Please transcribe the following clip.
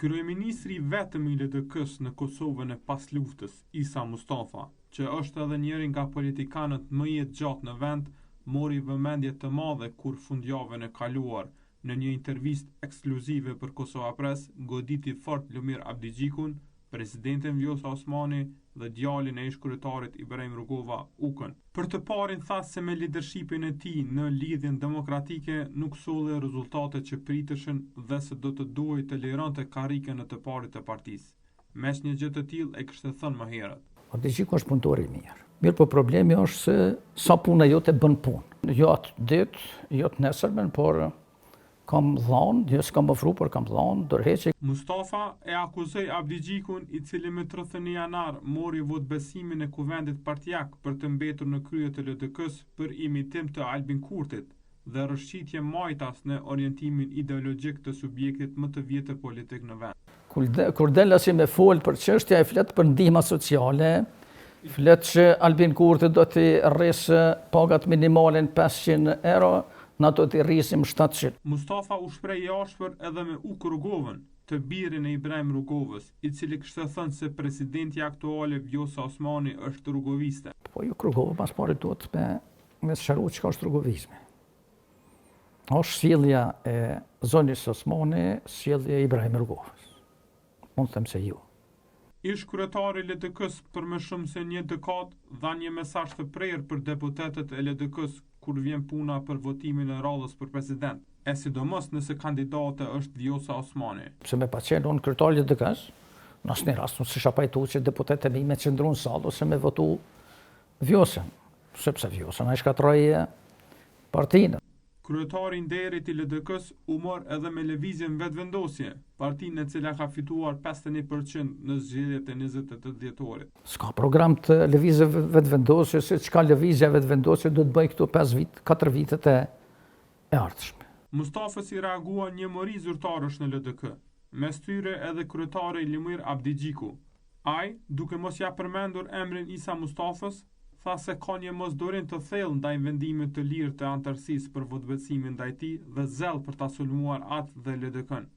Kryeministri vetëm i LDK-s në Kosovën e pas luftës, Isa Mustafa, që është edhe njëri nga politikanët më jetëgjatë në vend, mori vëmendje të madhe kur fundjavën e kaluar në një intervistë ekskluzive për Kosova Press, goditi fort Lumir Abdigjikun, presidentin Vjosa Osmani dhe djalin e ish-kryetarit Ibrahim Rugova Ukën. Për të parin tha se me lidershipin e tij në lidhjen demokratike nuk solli rezultate që priteshin dhe se do të duhej të lirante karrikën në të parit të partisë. Mes një gjë të tillë e kishte thënë më herët. Abdigjiku është punëtor i mirë. Mirë, po problemi është se sa puna jote bën punë. Jo atë ditë, jo të nesërmen, por kam dhanë, jo s'kam ofru, por kam dhanë, dorëheqje. Mustafa e akuzoi Abdigjikun, i cili me 30 janar mori votbesimin e kuvendit partijak për të mbetur në krye të LDK-s për imitim të Albin Kurtit dhe rrëshqitje majtas në orientimin ideologjik të subjektit më të vjetër politik në vend. Kur del asi me fol për çështja, e flet për ndihma sociale, flet që Albin Kurti do t'i rrisë pagat minimale në 500 euro, na do t'i rrisim 700. Mustafa u shpreh i ashpër edhe me Uk Rugovën, të birin e Ibrahim Rugovës, i cili kishte thënë se presidenti aktuale Vjosa Osmani është rugoviste. Po Uk Rugova pas pari duhet me sqaruar çka është rugovizmi. Është sjellja e zonjës Osmani, sjellja e Ibrahim Rugovës. Unë them se jo. Ish-kryetari i LDK-s për më shumë se një dekadë dha një mesazh të prerë për deputetët e LDK-s kur vjen puna për votimin e radhës për president, e sidomos nëse kandidate është Vjosa Osmani. Pse me pa qenë unë kryetari i LDK-s, në asnjë rast nuk s'isha pajtu që deputetët e mi me qëndru në sallë ose me votu Vjosën, sepse Vjosa na i shkatroi partinë. Kryetari i nderit i LDK-s u mor edhe me lëvizjen vetëvendosje, partinë e cila ka fituar 51% në zgjedhjet e 28 dhjetorit. S'ka program të lëvizje vetëvendosje, se çka lëvizja vetëvendosje do të bëj këtu 4 vitet e ardhshme. Mustafa si reagua një mori zyrtarësh në LDK, mes tyre edhe kryetari Lumir Abdigjiku. Ai, duke mos ja përmendur emrin Isa Mustafës, tha se ka një mosdorim të thellë ndaj vendimit të lirë të anëtarësisë për votbesimin ndaj tij dhe zell për ta sulmuar atë dhe LDK-n.